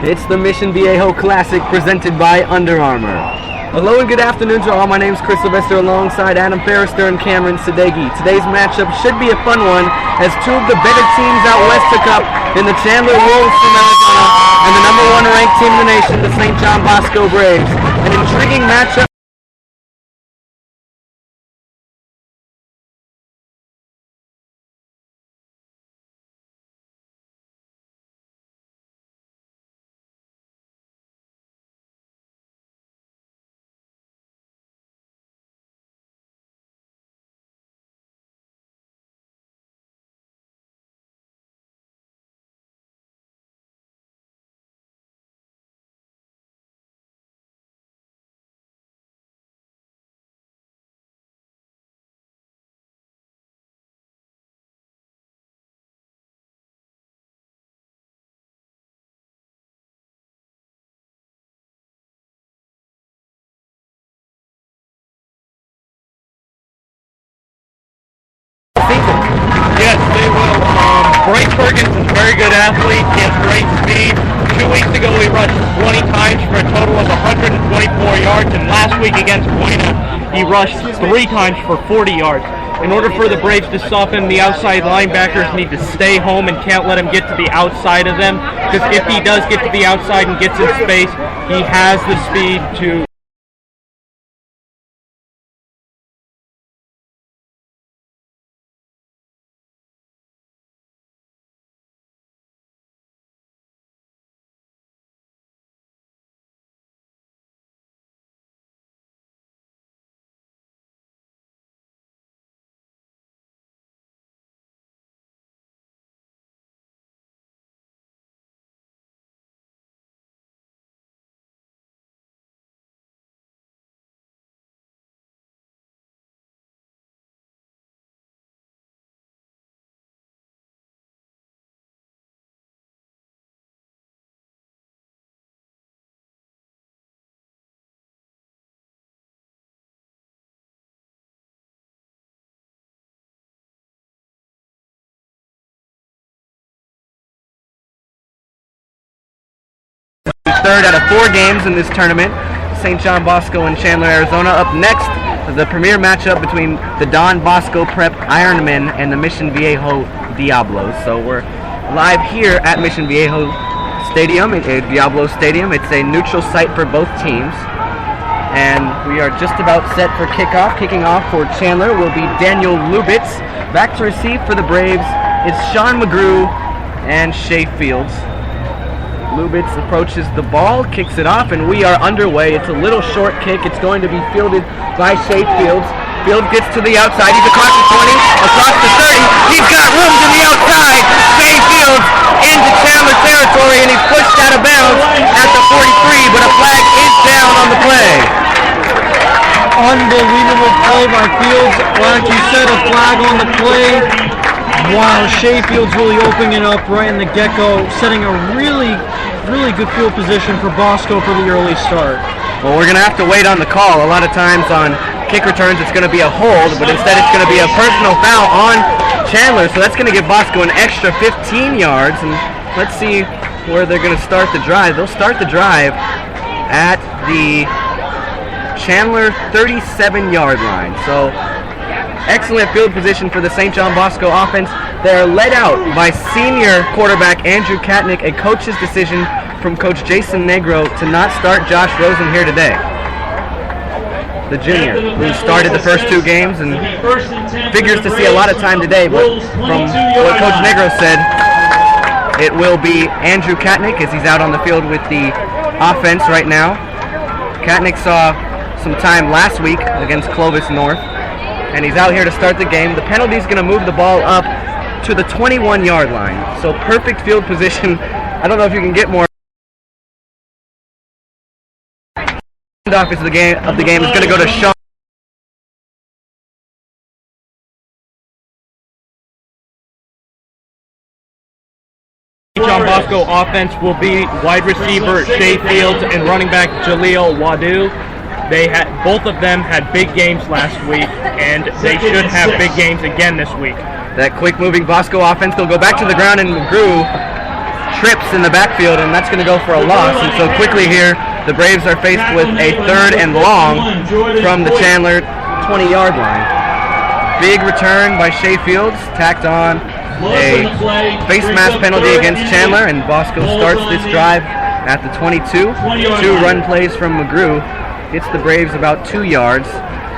It's the Mission Viejo Classic presented by Under Armour. Hello and good afternoon to all. My name's Chris Sylvester alongside Adam Ferrister and Cameron Sadeghi. Today's matchup should be a fun one as two of the better teams out west took up in the Chandler Wolves from Arizona and the #1 ranked team in the nation, the St. John Bosco Braves. An intriguing matchup. Yes, they will. Bryce Ferguson's a very good athlete. He has great speed. 2 weeks ago, he rushed 20 times for a total of 124 yards, and last week against Buena, he rushed 3 times for 40 yards. In order for the Braves to stop him, the outside linebackers need to stay home and can't let him get to the outside of them, because if he does get to the outside and gets in space, he has the speed to Third out of 4 games in this tournament, St. John Bosco and Chandler, Arizona. Up next, the premier matchup between the Don Bosco Prep Ironmen and the Mission Viejo Diablos. So we're live here at Mission Viejo Stadium, Diablo Stadium. It's a neutral site for both teams. And we are just about set for kickoff. Kicking off for Chandler will be Daniel Lubitz. Back to receive for the Braves, it's Sean McGrew and Shea Fields. Lubitz approaches the ball, kicks it off, and we are underway. It's a little short kick. It's going to be fielded by Shea Fields. Fields gets to the outside. He's across the 20, across the 30. He's got room to the outside. Shea Fields into Chandler territory, and he's pushed out of bounds at the 43, but a flag is down on the play. Unbelievable play by Fields. Like you said, a flag on the play. Wow, Shea Fields really opening it up right in the get-go, setting a really good field position for Bosco for the early start. Well, we're going to have to wait on the call. A lot of times on kick returns it's going to be a hold, but instead it's going to be a personal foul on Chandler, so that's going to give Bosco an extra 15 yards, and let's see where they're going to start the drive. They'll start the drive at the Chandler 37-yard line. So excellent field position for the St. John Bosco offense. They are led out by senior quarterback Andrew Katnick, a coach's decision from Coach Jason Negro to not start Josh Rosen here today. The junior, who started the first 2 games and figures to see a lot of time today, but from what Coach Negro said, it will be Andrew Katnick as he's out on the field with the offense right now. Katnick saw some time last week against Clovis North, and he's out here to start the game. The penalty is going to move the ball up to the 21-yard line. So perfect field position. I don't know if you can get more. Handoff of the game is going to go to Sean. John Bosco offense will be wide receiver Shea Fields and running back Jaleel Wadu. Both of them had big games last week, and they should have big games again this week. That quick-moving Bosco offense, they'll go back to the ground, and McGrew trips in the backfield, and that's going to go for a loss. And so quickly here, the Braves are faced with a 3rd and long from the Chandler 20-yard line. Big return by Shea Fields, tacked on a face mask penalty against Chandler, and Bosco starts this drive at the 22. 2 run plays from McGrew gets the Braves about 2 yards.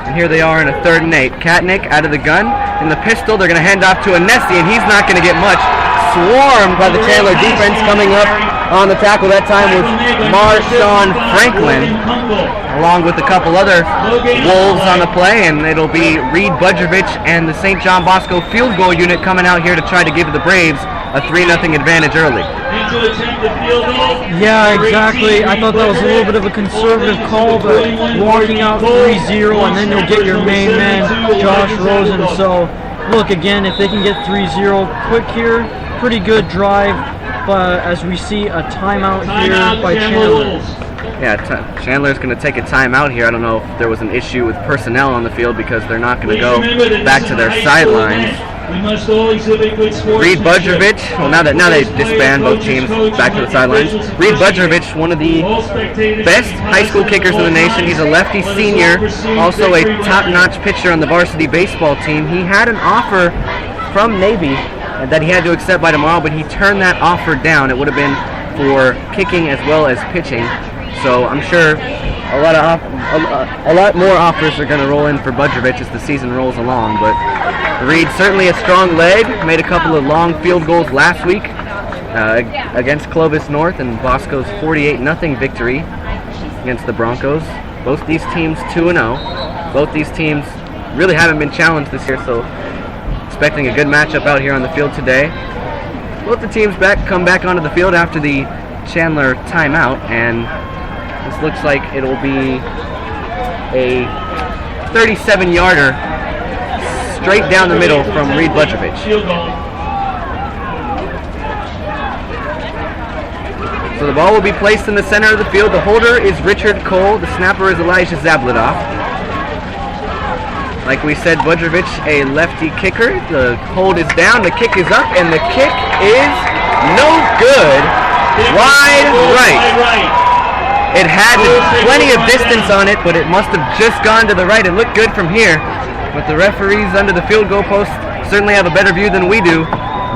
And here they are in a 3rd and 8. Katnick out of the gun. In the pistol, they're going to hand off to Anesti, and he's not going to get much. Swarmed by the Chandler defense. Coming up on the tackle that time was Marshawn Franklin, along with a couple other Wolves on the play, and it'll be Reed Budrovich and the St. John Bosco field goal unit coming out here to try to give the Braves a 3-0 advantage early. Yeah, exactly. I thought that was a little bit of a conservative call, but walking out 3-0, and then you'll get your main man, Josh Rosen. So, look, again, if they can get 3-0 quick here, pretty good drive, but as we see a timeout here by Chandler. Yeah, Chandler's going to take a timeout here. I don't know if there was an issue with personnel on the field because they're not going to go back to their sidelines. Reed Budrovich, well now they disband both teams back to the sidelines. Reed Budrovich, one of the best high school kickers in the nation. He's a lefty senior, also a top-notch pitcher on the varsity baseball team. He had an offer from Navy that he had to accept by tomorrow, but he turned that offer down. It would have been for kicking as well as pitching. So I'm sure a lot more offers are going to roll in for Budrovich as the season rolls along. But Reed, certainly a strong leg, made a couple of long field goals last week against Clovis North and Bosco's 48-0 victory against the Broncos. Both these teams 2-0. Both these teams really haven't been challenged this year, so expecting a good matchup out here on the field today. Both the teams come back onto the field after the Chandler timeout, and this looks like it'll be a 37-yarder straight down the middle from Reed Budrovich. So the ball will be placed in the center of the field. The holder is Richard Cole. The snapper is Elijah Zabladoff. Like we said, Budrovich, a lefty kicker. The hold is down, the kick is up, and the kick is no good. Wide right. It had plenty of distance on it, but it must have just gone to the right. It looked good from here, but the referees under the field goal post certainly have a better view than we do.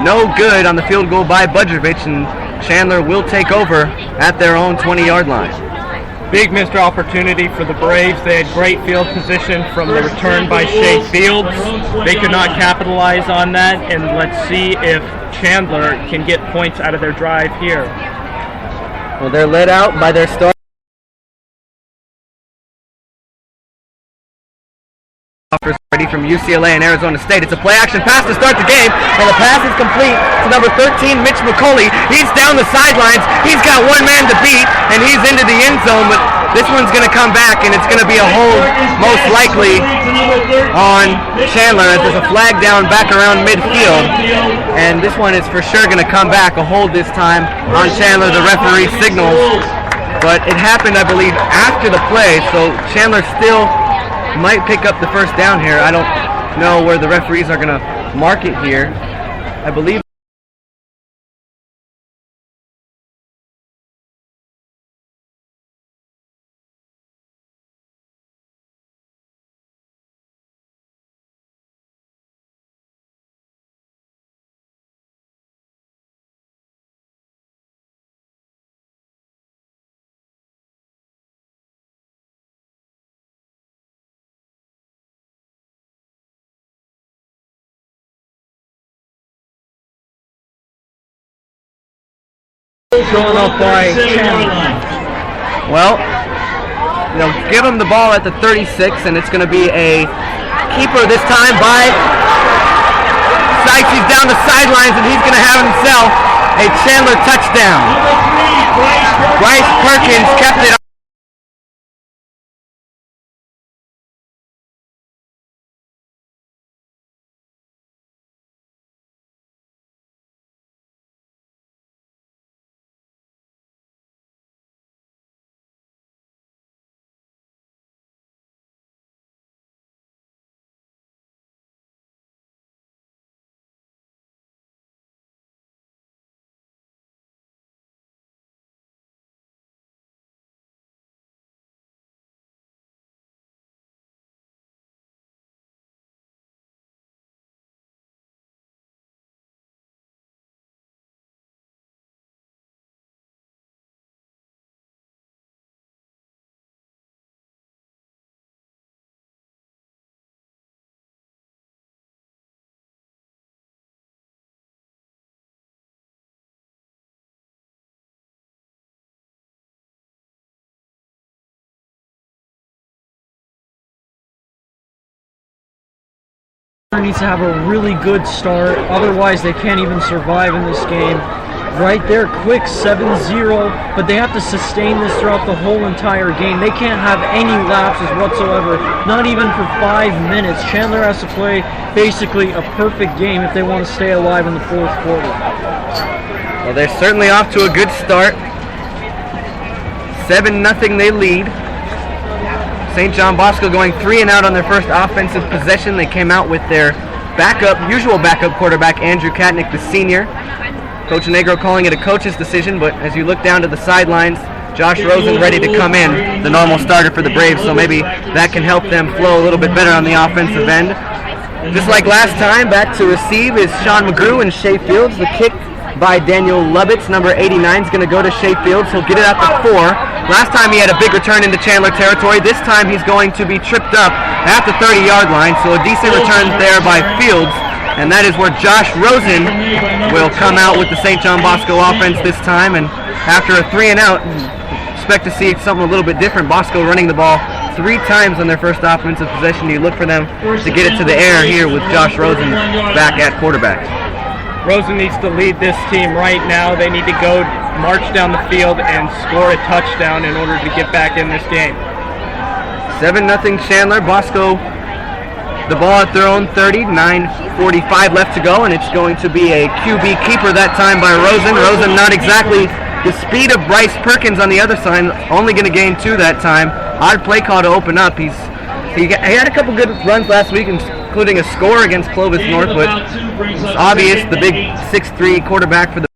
No good on the field goal by Budrovich, and Chandler will take over at their own 20-yard line. Big missed opportunity for the Braves. They had great field position from the return by Shea Fields. They could not capitalize on that, and let's see if Chandler can get points out of their drive here. Well, they're led out by their star ready from UCLA and Arizona State. It's a play-action pass to start the game, and the pass is complete to number 13, Mitch McCauley. He's down the sidelines. He's got one man to beat, and he's into the end zone, but this one's going to come back, and it's going to be a hold, most likely, on Chandler, as there's a flag down back around midfield, and this one is for sure going to come back, a hold this time on Chandler. The referee signals, but it happened, I believe, after the play, so Chandler still might pick up the first down here. I don't know where the referees are going to mark it here. I believe Going up by Chandler. well, they'll give him the ball at the 36, and it's going to be a keeper this time by Sykes. He's down the sidelines, and he's going to have himself a Chandler touchdown. Bryce Perkins kept it Needs to have a really good start, otherwise they can't even survive in this game. Right there, quick 7-0, but they have to sustain this throughout the whole entire game. They can't have any lapses whatsoever, not even for 5 minutes. Chandler has to play basically a perfect game if they want to stay alive in the fourth quarter. Well, they're certainly off to a good start. 7-0 they lead. St. John Bosco going 3 and out on their first offensive possession. They came out with their usual backup quarterback, Andrew Katnick, the senior. Coach Negro calling it a coach's decision, but as you look down to the sidelines, Josh Rosen ready to come in, the normal starter for the Braves, so maybe that can help them flow a little bit better on the offensive end. Just like last time, back to receive is Sean McGrew and Shea Fields. The kick by Daniel Lubitz, number 89, is going to go to Shea Fields. He'll get it out to 4. Last time he had a big return into Chandler territory. This time he's going to be tripped up at the 30-yard line, so a decent return there by Fields. And that is where Josh Rosen will come out with the St. John Bosco offense this time. And after a 3 and out, expect to see something a little bit different. Bosco running the ball 3 times on their first offensive possession. You look for them to get it to the air here with Josh Rosen back at quarterback. Rosen needs to lead this team right now. They need to go march down the field and score a touchdown in order to get back in this game. 7-0 Chandler. Bosco the ball at their own 30, 9:45 left to go, and it's going to be a QB keeper that time by Rosen. Rosen not exactly the speed of Bryce Perkins on the other side, only going to gain 2 that time. Odd play call to open up. He had a couple good runs last week, including a score against Clovis North, but it's obvious the big 6'3" quarterback for the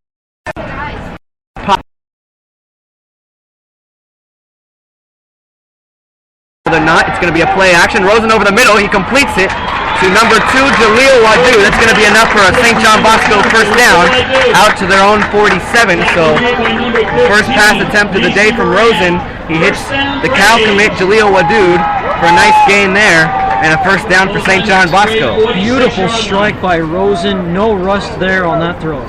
not. It's going to be a play action. Rosen over the middle. He completes it to number 2, Jaleel Wadu. That's going to be enough for a St. John Bosco first down out to their own 47. So first pass attempt of the day from Rosen. He hits the Cal commit Jaleel Wadu for a nice gain there and a first down for St. John Bosco. Beautiful strike by Rosen. No rust there on that throw.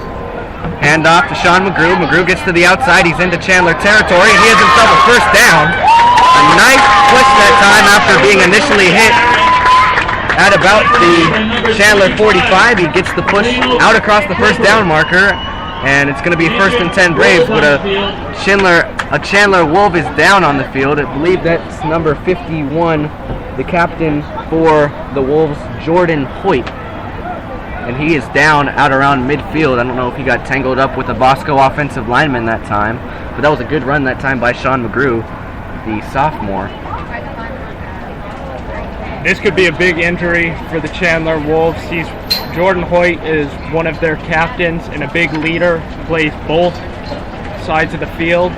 Hand off to Sean McGrew. McGrew gets to the outside. He's into Chandler territory. He has himself a first down. A nice push that time after being initially hit at about the Chandler 45. He gets the push out across the first down marker, and it's going to be first and 10 Braves, but a Chandler Wolf is down on the field. I believe that's number 51, the captain for the Wolves, Jordan Hoyt. And he is down out around midfield. I don't know if he got tangled up with the Bosco offensive lineman that time, but that was a good run that time by Sean McGrew, the sophomore. This could be a big injury for the Chandler Wolves. Jordan Hoyt is one of their captains and a big leader, plays both sides of the field.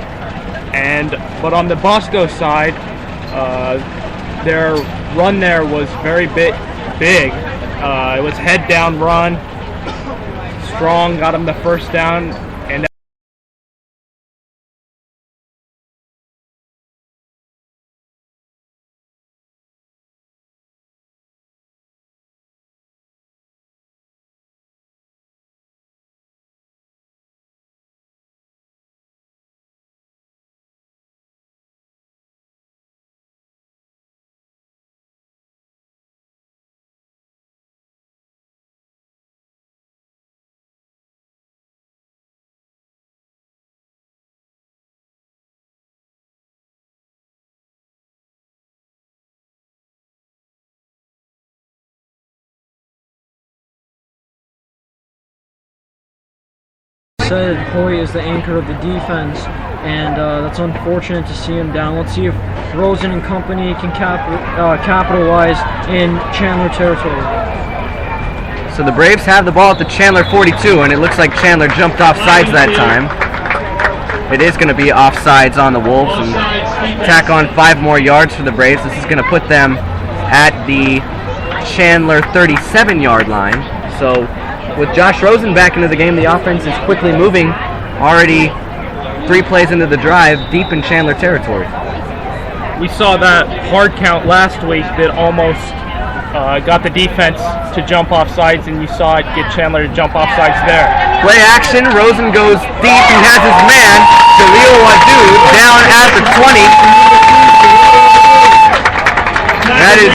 But on the Bosco side, their run there was very big. It was head down run. Strong got him the first down, and Said Hoy is the anchor of the defense, and that's unfortunate to see him down. Let's see if Rosen and company can capitalize in Chandler territory. So the Braves have the ball at the Chandler 42, and it looks like Chandler jumped off sides that time. It is going to be offsides on the Wolves, and tack on 5 more yards for the Braves. This is going to put them at the Chandler 37-yard line. So with Josh Rosen back into the game, the offense is quickly moving, already 3 plays into the drive, deep in Chandler territory. we saw that hard count last week that almost got the defense to jump off sides, and you saw it get Chandler to jump off sides there. Play action, Rosen goes deep, he has his man, Jaleel Wadu, down at the 20. That is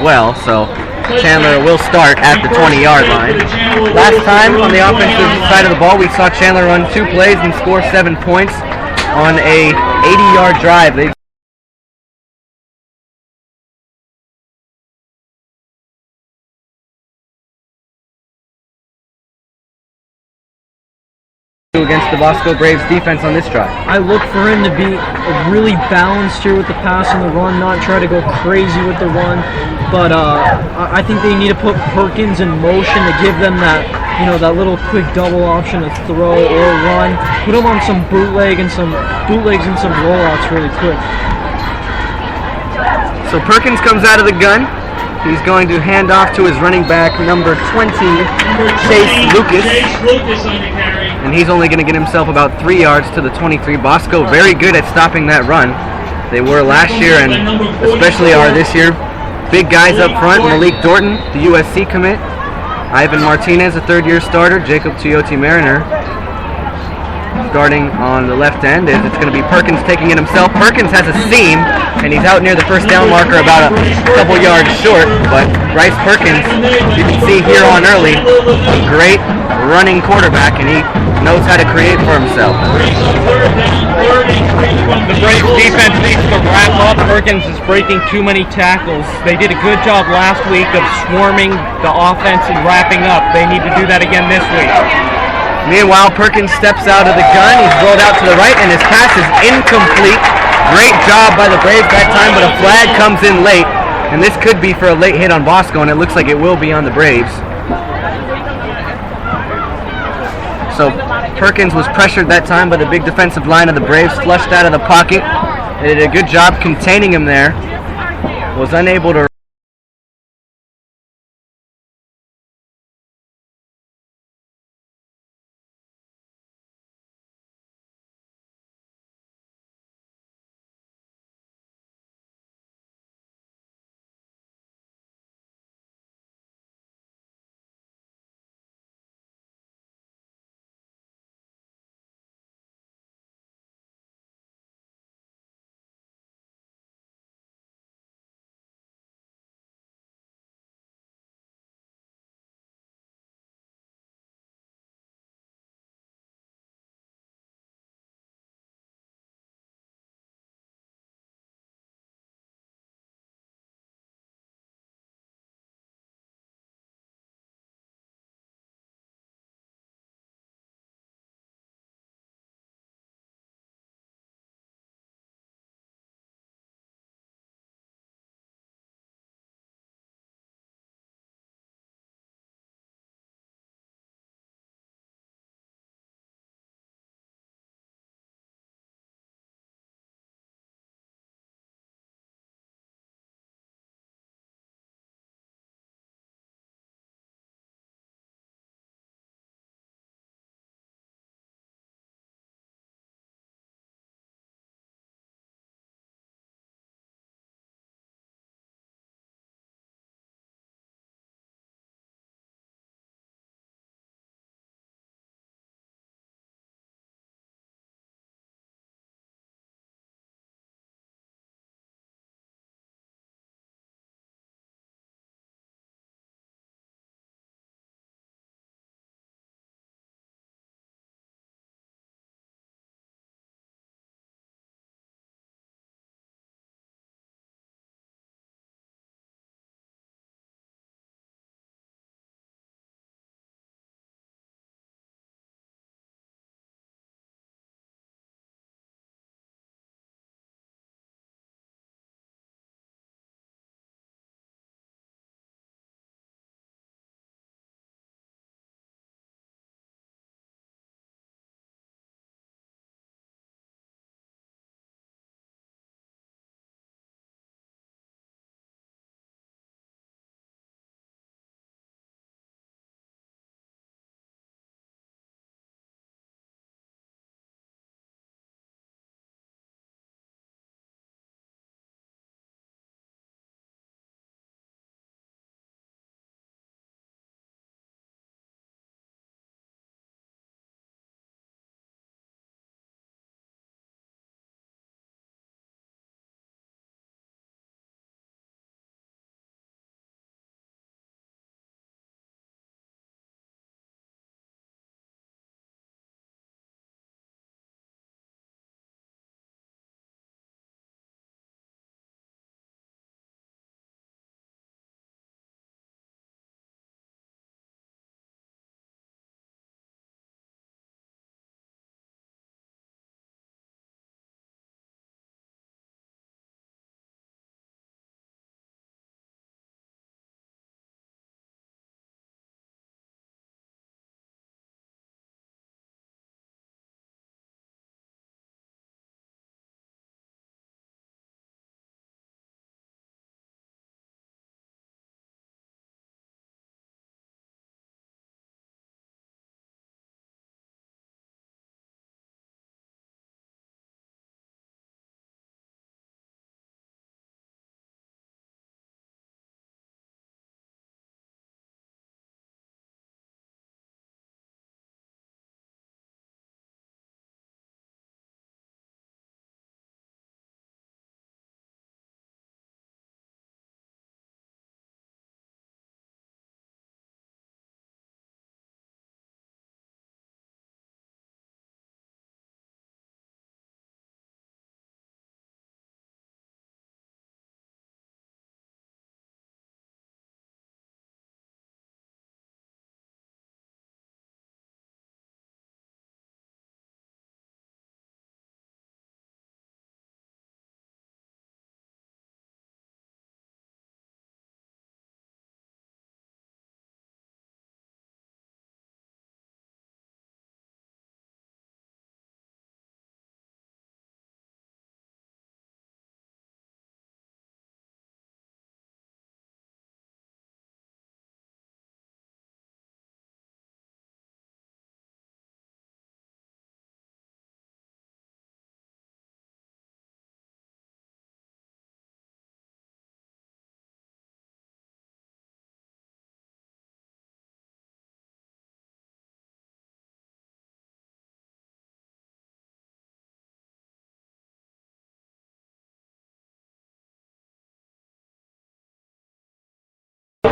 well, so Chandler will start at the 20-yard line. Last time on the offensive side of the ball, we saw Chandler run 2 plays and score 7 points on a 80-yard drive. They against the Bosco Braves defense on this drive. I look for him to be really balanced here with the pass and the run, not try to go crazy with the run. But I think they need to put Perkins in motion to give them that, that little quick double option to throw or run. Put him on some bootlegs and some rollouts really quick. So Perkins comes out of the gun. He's going to hand off to his running back, number 20, Chase Lucas. And he's only going to get himself about 3 yards to the 23. Bosco very good at stopping that run. They were last year and especially are this year. Big guys up front. Malik Dorton, the USC commit. Ivan Martinez, a third-year starter. Jacob Tuioti Mariner starting on the left end. It's going to be Perkins taking it himself. Perkins has a seam, and he's out near the first down marker about a couple yards short. But Bryce Perkins, you can see here on early, a great running quarterback, and he knows how to create for himself. The Braves defense needs to wrap up. Perkins is breaking too many tackles. They did a good job last week of swarming the offense and wrapping up. They need to do that again this week. Meanwhile, Perkins steps out of the gun. He's rolled out to the right, and his pass is incomplete. Great job by the Braves that time, but a flag comes in late, and this could be for a late hit on Bosco, and it looks like it will be on the Braves. So Perkins was pressured that time by the big defensive line of the Braves, flushed out of the pocket. They did a good job containing him there. Was unable to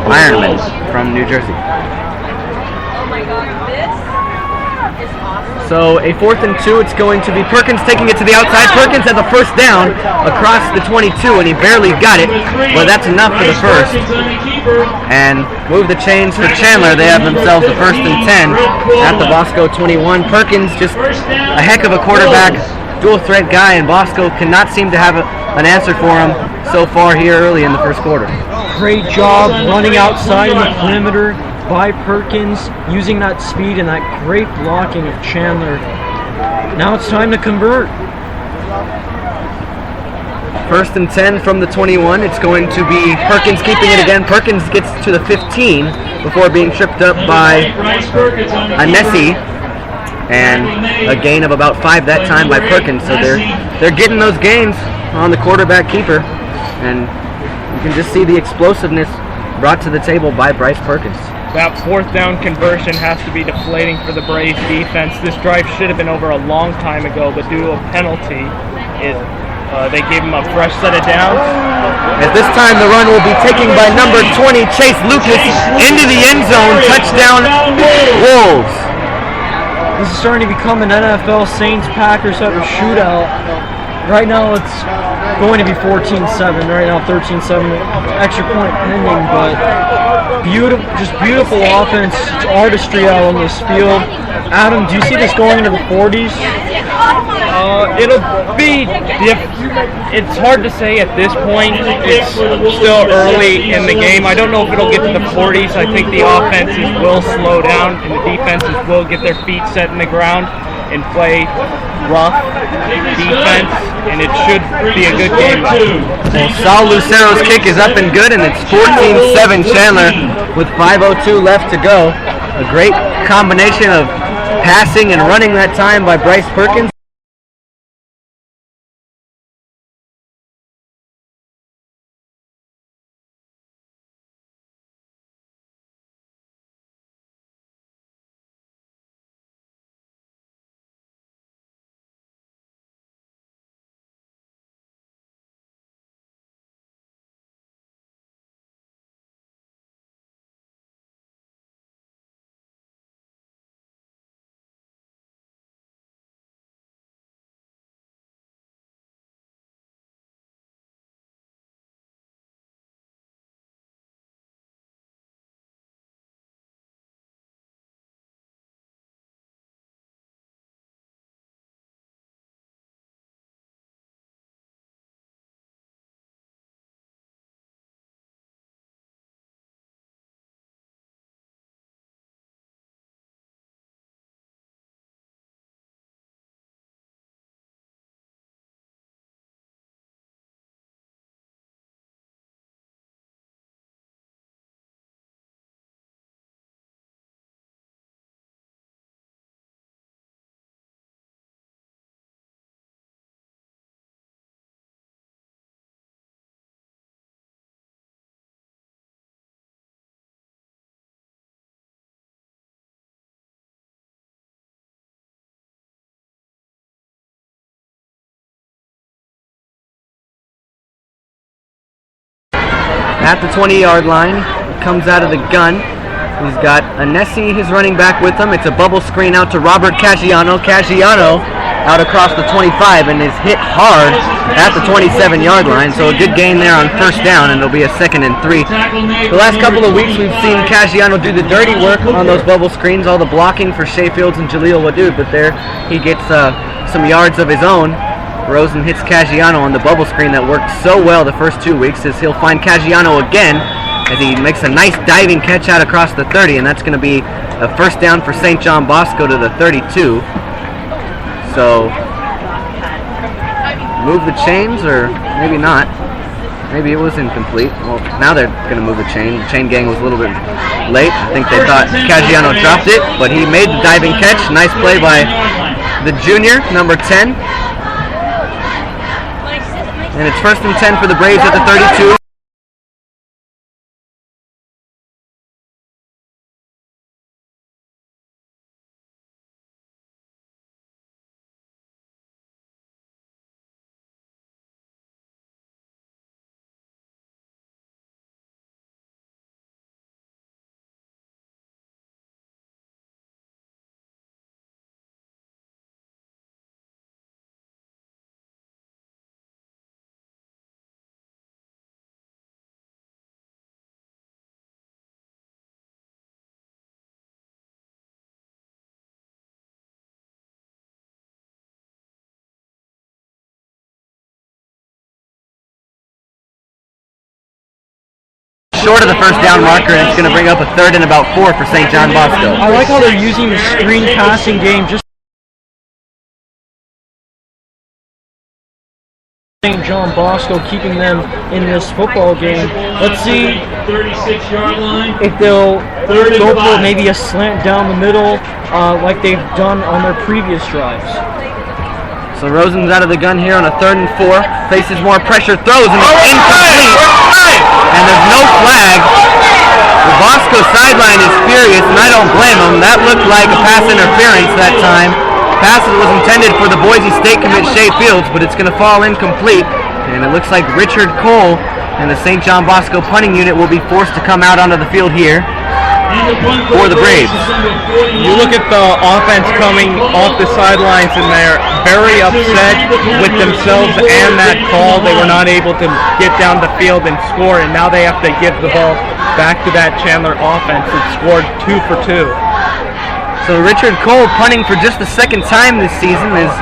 Ironman from New Jersey. So a 4th and 2, it's going to be Perkins taking it to the outside. Perkins has a first down across the 22, and he barely got it, but that's enough for the first. And move the chains for Chandler. They have themselves a 1st and 10 at the Bosco 21. Perkins, just a heck of a quarterback, dual threat guy, and Bosco cannot seem to have an answer for him so far here early in the first quarter. Great job running outside in the perimeter by Perkins, using that speed and that great blocking of Chandler. Now it's time to convert. 1st and 10 from the 21. It's going to be Perkins keeping it again. Perkins gets to the 15 before being tripped up by Anesi, and a gain of about 5 that time by Perkins. So they're getting those gains on the quarterback keeper, and you can just see the explosiveness brought to the table by Bryce Perkins. That 4th down conversion has to be deflating for the Braves defense. This drive should have been over a long time ago, but due to a penalty, they gave him a fresh set of downs. At this time, the run will be taken by number 20, Chase Lucas, into the end zone. Touchdown, Wolves. This is starting to become an NFL Saints-Packers type of shootout. Right now, it's going to be 14-7. Right now, 13-7. Extra point pending, but beautiful offense, artistry out on this field. Adam, do you see this going into the 40s? It's hard to say at this point. It's still early in the game. I don't know if it'll get to the 40s. I think the offenses will slow down and the defenses will get their feet set in the ground and play rough defense, and it should be a good game. Well, Sal Lucero's kick is up and good, and it's 14-7 Chandler with 5:02 left to go. A great combination of passing and running that time by Bryce Perkins. At the 20-yard line, comes out of the gun. He's got Anesi, his running back, with him. It's a bubble screen out to Robert Caggiano. Caggiano out across the 25 and is hit hard at the 27-yard line. So a good gain there on first down, and it'll be a 2nd and 3. The last couple of weeks, we've seen Caggiano do the dirty work on those bubble screens, all the blocking for Shea Fields and Jaleel Wadoud, but there he gets some yards of his own. Rosen hits Caggiano on the bubble screen that worked so well the first 2 weeks, as he'll find Caggiano again as he makes a nice diving catch out across the 30, and that's going to be a first down for St. John Bosco to the 32. So, move the chains, or maybe not. Maybe it was incomplete. Well, now they're going to move the chain. The chain gang was a little bit late. I think they thought Caggiano dropped it, but he made the diving catch. Nice play by the junior, number 10. And it's 1st and 10 for the Braves at the 32. short of the first down marker, and it's going to bring up a 3rd and about 4 for St. John Bosco. I like how they're using the screen passing game just St. John Bosco, keeping them in this football game. Let's see 36-yard line. if they'll go for maybe a slant down the middle like they've done on their previous drives. So Rosen's out of the gun here on a 3rd and 4. Faces more pressure, throws, and it's incomplete. And there's no flag. The Bosco sideline is furious, and I don't blame them. That looked like a pass interference that time. Pass that was intended for the Boise State commit Shea Fields, but it's going to fall incomplete. And it looks like Richard Cole and the St. John Bosco punting unit will be forced to come out onto the field here for the Braves. You look at the offense coming off the sidelines, and they're very upset with themselves and that call. They were not able to get down the field and score, and now they have to give the ball back to that Chandler offense that scored 2 for 2. So Richard Cole punting for just the 2nd time this season is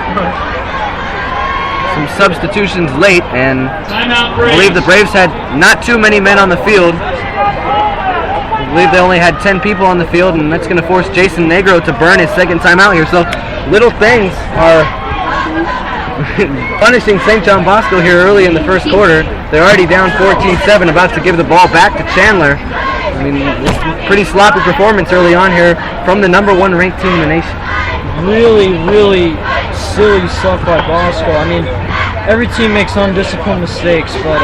some substitutions late, and I believe the Braves had not too many men on the field. I believe they only had 10 people on the field, and that's going to force Jason Negro to burn his 2nd time out here. So little things are punishing St. John Bosco here early in the first quarter. They're already down 14-7, about to give the ball back to Chandler. I mean, it's a pretty sloppy performance early on here from the number 1 ranked team in the nation. Really, really silly stuff by Bosco. I mean, every team makes undisciplined mistakes, but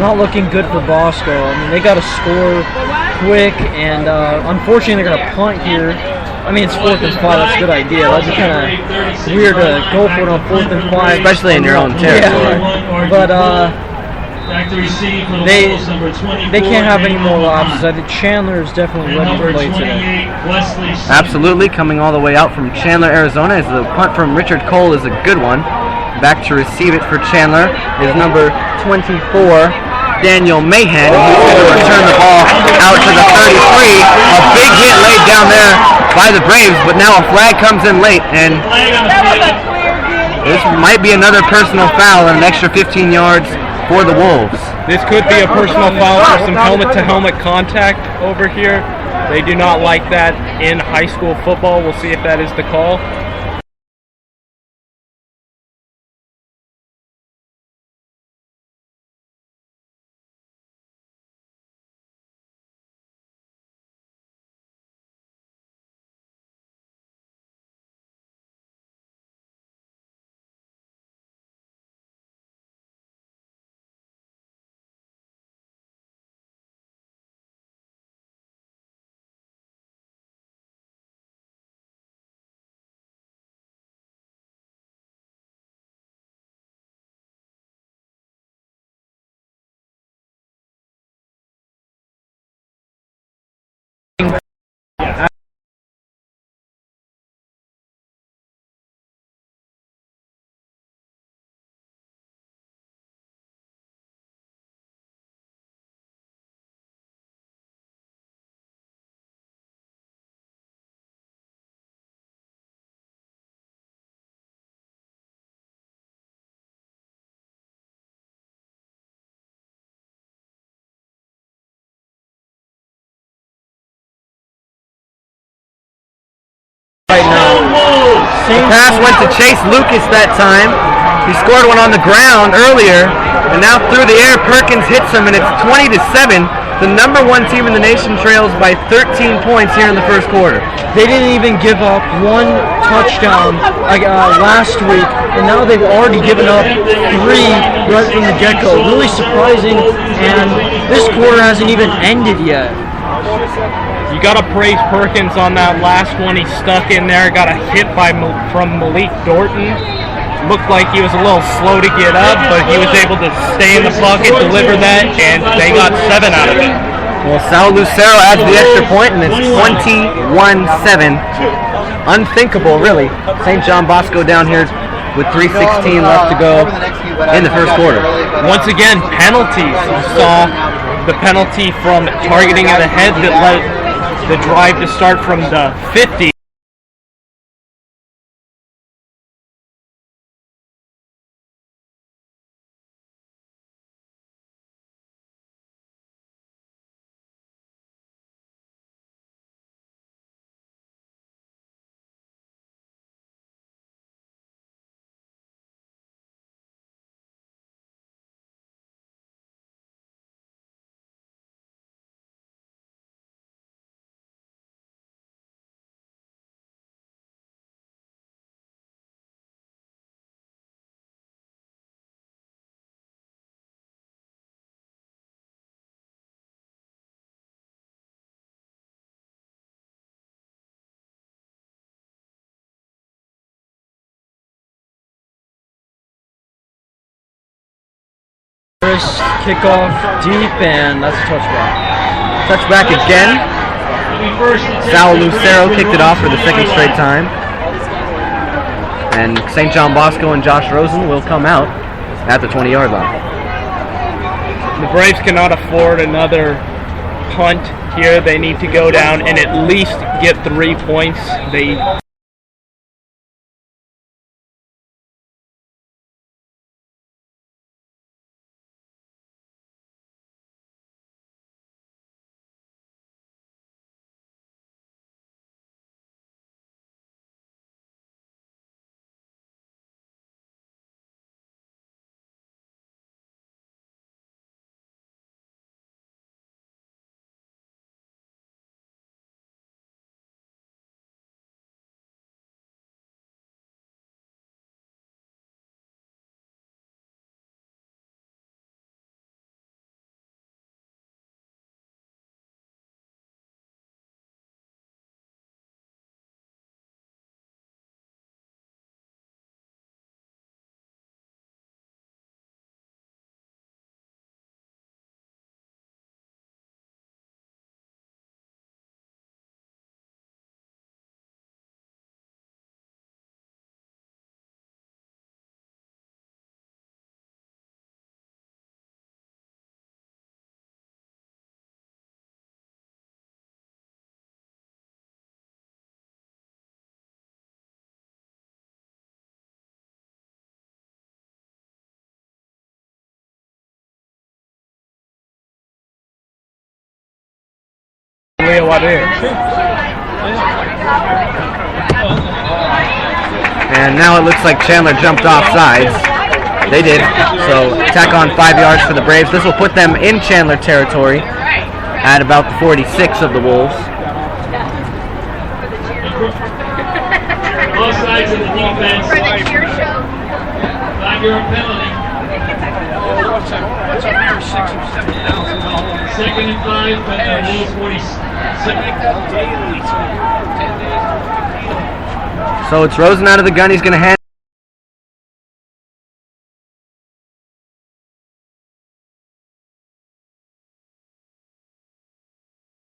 not looking good for Bosco. I mean, they got to score quick, and unfortunately, they're going to punt here. I mean, it's 4th and 5. That's a good idea. That'd be kind of weird to go for it on 4th and 5, especially in your own territory. Yeah, but they can't have any more losses. I think Chandler is definitely ready to play today. Absolutely, coming all the way out from Chandler, Arizona, as the punt from Richard Cole is a good one. Back to receive it for Chandler is number 24, Daniel Mahan, and he's going to return the ball out to the 33. A big hit laid down there by the Braves, but now a flag comes in late, and this might be another personal foul and an extra 15 yards for the Wolves. This could be a personal foul for some helmet-to-helmet contact over here. They do not like that in high school football. We'll see if that is the call. Right now. The pass went to Chase Lucas that time. He scored one on the ground earlier, and now through the air, Perkins hits him, and it's 20-7. The number 1 team in the nation trails by 13 points here in the first quarter. They didn't even give up 1 touchdown last week, and now they've already given up 3 right from the get-go. Really surprising, and this quarter hasn't even ended yet. You got to praise Perkins on that last one. He stuck in there, got a hit from Malik Dorton. Looked like he was a little slow to get up, but he was able to stay in the pocket, deliver that, and they got 7 out of it. Well, Sal Lucero adds the extra point, and it's 21-7. Unthinkable, really. St. John Bosco down here with 3:16 left to go in the first quarter. Once again, penalties. You saw the penalty from targeting of the head that led the drive to start from the 50. kickoff deep, and that's a touchback. Touchback again. Sal Lucero kicked it off for the second straight time. And St. John Bosco and Josh Rosen will come out at the 20-yard line. The Braves cannot afford another punt here. They need to go down and at least get 3 points. And now it looks like Chandler jumped off sides. They did. So tack on 5 yards for the Braves. This will put them in Chandler territory at about the 46 of the Wolves. Both sides of the defense. 5-yard penalty. Second and 5, but Wolves 46. So it's Rosen out of the gun. He's going to hand.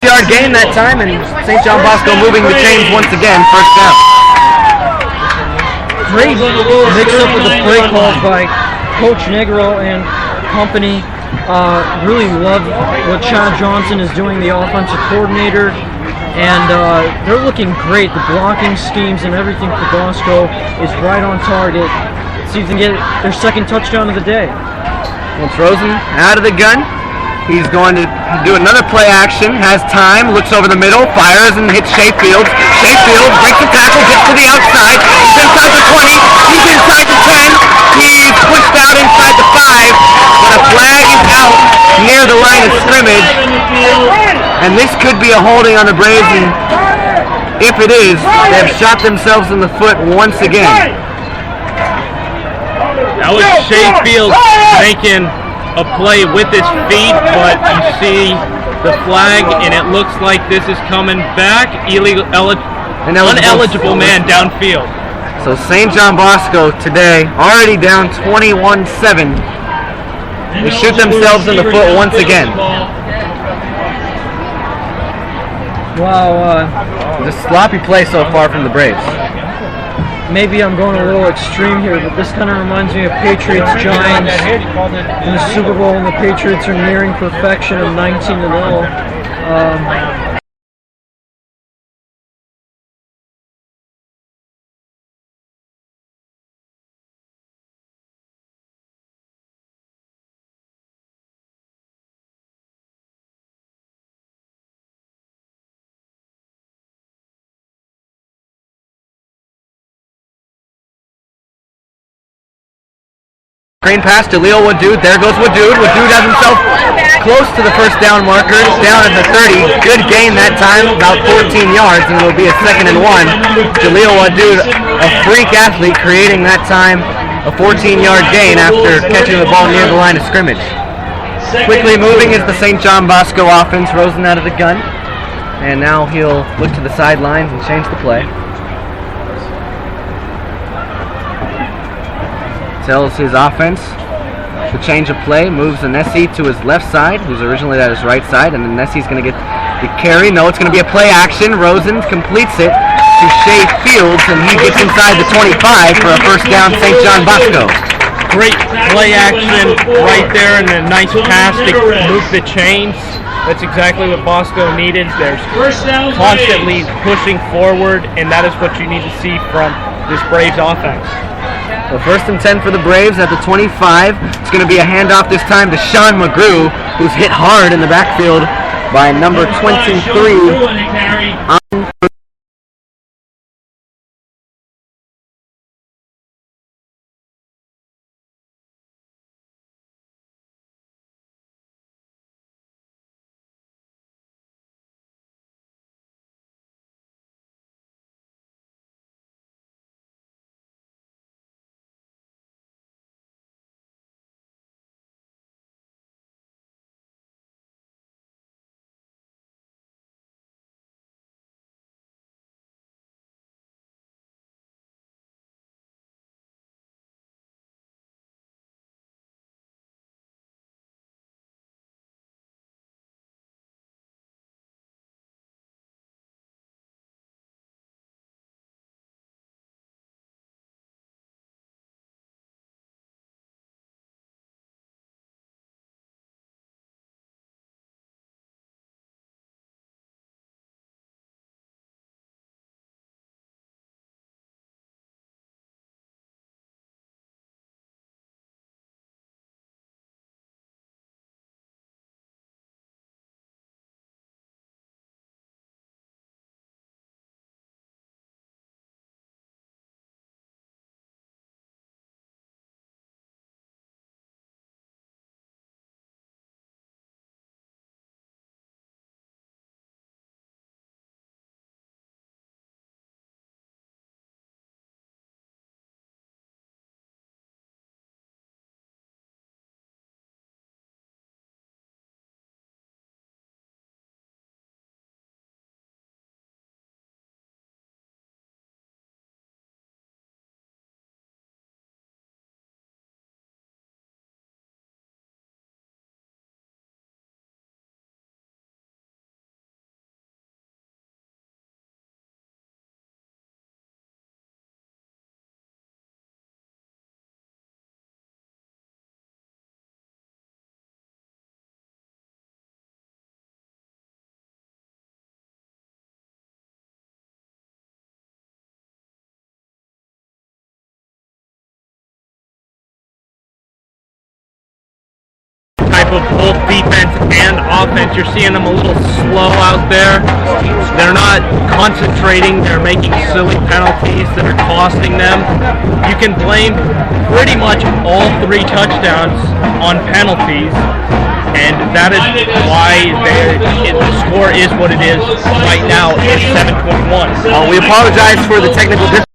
Yard gain that time, and St. John Bosco moving the chains once again. First down. Great mix-up with the play calls by Coach Negro and company. Really love what Chad Johnson is doing, the offensive coordinator, and they're looking great. The blocking schemes and everything for Bosco is right on target. See if they can get their second touchdown of the day. It's Rosen out of the gun. He's going to do another play action, has time, looks over the middle, fires and hits Sheffield. Sheffield breaks the tackle, gets to the outside. He's inside the 20, he's inside the 10. He's pushed out inside the 5, but a flag is out near the line of scrimmage. And this could be a holding on the Braves, and if it is, they have shot themselves in the foot once again. That was Sheffield making a play with his feet, but you see the flag, and it looks like this is coming back. Uneligible man downfield. So St. John Bosco today already down 21-7. They shoot themselves in the foot once again. Wow, It's a sloppy play so far from the Braves. maybe I'm going a little extreme here, but this kind of reminds me of Patriots-Giants in the Super Bowl, and the Patriots are nearing perfection of 19-0. Screen pass to Leo Wadood. There goes Wadood. Wadood has himself close to the first down marker, down at the 30. Good gain that time, about 14 yards, and it'll be a 2nd and 1. Jaleel Wadood, a freak athlete, creating that time a 14-yard gain after catching the ball near the line of scrimmage. Quickly moving is the St. John Bosco offense. Rosen out of the gun, and now he'll look to the sidelines and change the play. Tells his offense the change of play, moves Nessie to his left side, who's originally at his right side, and then Nessie's going to get the carry. No, it's going to be a play action. Rosen completes it to Shea Fields, and he gets inside the 25 for a first down, St. John Bosco. Great play action right there, and a nice pass to move the chains. That's exactly what Bosco needed. There's constantly pushing forward, and that is what you need to see from this Braves offense. So first and 10 for the Braves at the 25. It's going to be a handoff this time to Sean McGrew, who's hit hard in the backfield by number 23. Of both defense and offense. You're seeing them a little slow out there. They're not concentrating. They're making silly penalties that are costing them. You can blame pretty much all 3 touchdowns on penalties, and that is why the score is what it is right now. It's 7-21. We apologize for the technical difficulties.